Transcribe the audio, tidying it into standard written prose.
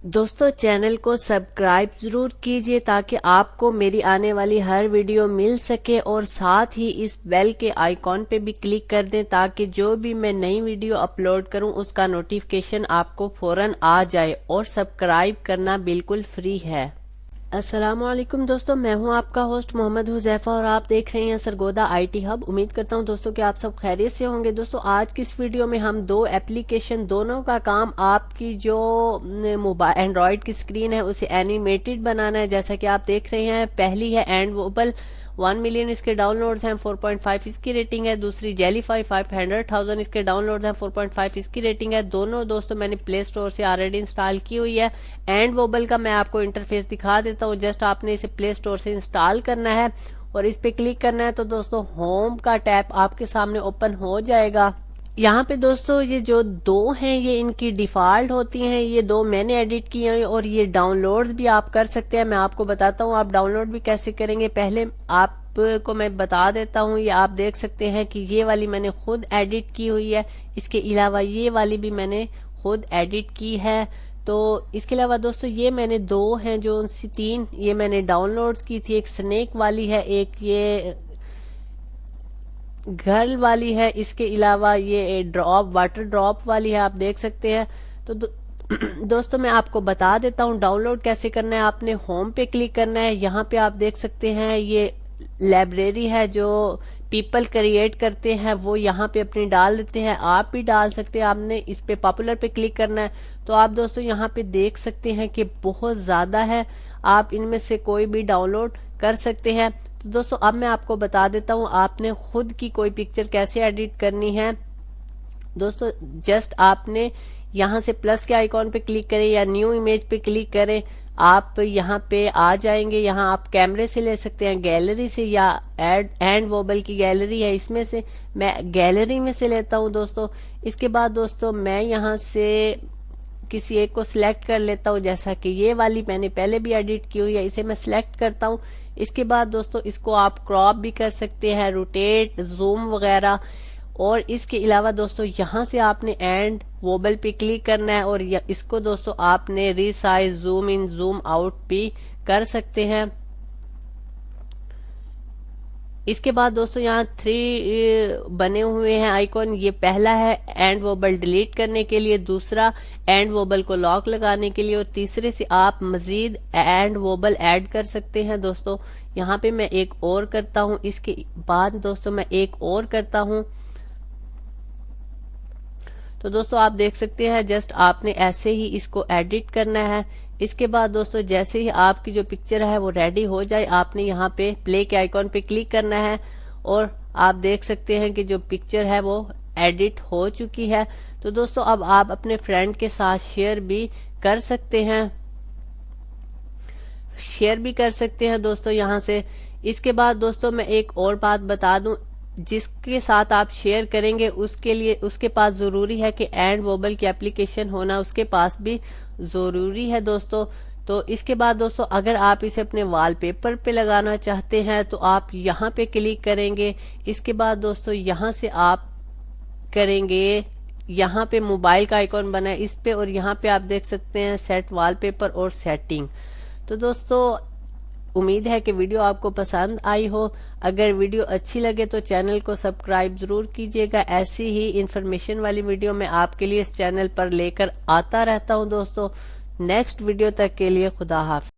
दोस्तों चैनल को सब्सक्राइब जरूर कीजिए ताकि आपको मेरी आने वाली हर वीडियो मिल सके और साथ ही इस बेल के आइकॉन पे भी क्लिक कर दें ताकि जो भी मैं नई वीडियो अपलोड करूं उसका नोटिफिकेशन आपको फौरन आ जाए। और सब्सक्राइब करना बिल्कुल फ्री है। अस्सलाम वालेकुम दोस्तों, मैं हूं आपका होस्ट मोहम्मद हुजैफा और आप देख रहे हैं सरगोदा आईटी हब। उम्मीद करता हूं दोस्तों कि आप सब खैरियत से होंगे। दोस्तों आज की इस वीडियो में हम दो एप्लीकेशन, दोनों का काम आपकी जो मोबाइल एंड्रॉइड की स्क्रीन है उसे एनिमेटेड बनाना है। जैसा कि आप देख रहे हैं, पहली है एंडवोबल, 1 मिलियन इसके डाउनलोड्स हैं, 4.5 इसकी रेटिंग है। दूसरी जेलीफाई, 500,000 इसके डाउनलोड्स हैं, 4.5 इसकी रेटिंग है। दोनों दोस्तों मैंने प्ले स्टोर से ऑलरेडी इंस्टॉल की हुई है। एंडवोबल का मैं आपको इंटरफेस दिखा देता हूँ। जस्ट आपने इसे प्ले स्टोर से इंस्टॉल करना है और इस पे क्लिक करना है तो दोस्तों होम का टैब आपके सामने ओपन हो जाएगा। यहाँ पे दोस्तों ये जो दो हैं ये इनकी डिफॉल्ट होती हैं, ये दो मैंने एडिट किए हैं और ये डाउनलोड्स भी आप कर सकते हैं। मैं आपको बताता हूँ आप डाउनलोड भी कैसे करेंगे। पहले आपको मैं बता देता हूँ, ये आप देख सकते हैं कि ये वाली मैंने खुद एडिट की हुई है, इसके अलावा ये वाली भी मैंने खुद एडिट की है। तो इसके अलावा दोस्तों ये मैंने दो हैं जो तीन ये मैंने डाउनलोड्स की थी। एक स्नेक वाली है, एक ये गर्ल वाली है, इसके अलावा ये ड्रॉप वाटर ड्रॉप वाली है, आप देख सकते हैं। तो दोस्तों मैं आपको बता देता हूँ डाउनलोड कैसे करना है। आपने होम पे क्लिक करना है। यहाँ पे आप देख सकते हैं ये लाइब्रेरी है जो पीपल क्रिएट करते हैं, वो यहाँ पे अपनी डाल देते हैं, आप भी डाल सकते हैं। आपने इस पे पॉपुलर पे क्लिक करना है तो आप दोस्तों यहाँ पे देख सकते हैं कि बहुत ज्यादा है, आप इनमें से कोई भी डाउनलोड कर सकते हैं। तो दोस्तों अब मैं आपको बता देता हूँ आपने खुद की कोई पिक्चर कैसे एडिट करनी है। दोस्तों जस्ट आपने यहाँ से प्लस के आइकॉन पे क्लिक करें या न्यू इमेज पे क्लिक करें, आप यहाँ पे आ जाएंगे। यहाँ आप कैमरे से ले सकते हैं, गैलरी से, या एंडवोबल की गैलरी है इसमें से, मैं गैलरी में से लेता हूँ दोस्तों। इसके बाद दोस्तों मैं यहाँ से किसी एक को सिलेक्ट कर लेता हूँ, जैसा कि ये वाली मैंने पहले भी एडिट की हुई है, इसे मैं सिलेक्ट करता हूँ। इसके बाद दोस्तों इसको आप क्रॉप भी कर सकते हैं, रोटेट, जूम वगैरह। और इसके अलावा दोस्तों यहाँ से आपने एंड वोबल पे क्लिक करना है और इसको दोस्तों आपने resize, zoom in, zoom out भी कर सकते हैं। इसके बाद दोस्तों यहाँ 3 बने हुए हैं आइकॉन। ये पहला है एंड वोबल डिलीट करने के लिए, दूसरा एंड वोबल को लॉक लगाने के लिए और तीसरे से आप मजीद एंड वोबल ऐड कर सकते हैं। दोस्तों यहाँ पे मैं एक और करता हूँ, इसके बाद दोस्तों मैं एक और करता हूँ। तो दोस्तों आप देख सकते हैं जस्ट आपने ऐसे ही इसको एडिट करना है। इसके बाद दोस्तों जैसे ही आपकी जो पिक्चर है वो रेडी हो जाए, आपने यहाँ पे प्ले के आइकॉन पे क्लिक करना है और आप देख सकते हैं कि जो पिक्चर है वो एडिट हो चुकी है। तो दोस्तों अब आप अपने फ्रेंड के साथ शेयर भी कर सकते हैं, दोस्तों यहाँ से। इसके बाद दोस्तों मैं एक और बात बता दूं, जिसके साथ आप शेयर करेंगे उसके लिए उसके पास जरूरी है कि एंड वोबल की एप्लीकेशन होना उसके पास भी जरूरी है दोस्तों। तो इसके बाद दोस्तों अगर आप इसे अपने वॉलपेपर पे लगाना चाहते हैं तो आप यहाँ पे क्लिक करेंगे। इसके बाद दोस्तों यहाँ से आप करेंगे, यहाँ पे मोबाइल का आइकॉन बना है इस पे, और यहाँ पे आप देख सकते हैं सेट वॉलपेपर और सेटिंग। तो दोस्तों उम्मीद है कि वीडियो आपको पसंद आई हो। अगर वीडियो अच्छी लगे तो चैनल को सब्सक्राइब जरूर कीजिएगा। ऐसी ही इंफॉर्मेशन वाली वीडियो मैं आपके लिए इस चैनल पर लेकर आता रहता हूं दोस्तों। नेक्स्ट वीडियो तक के लिए खुदा हाफिज।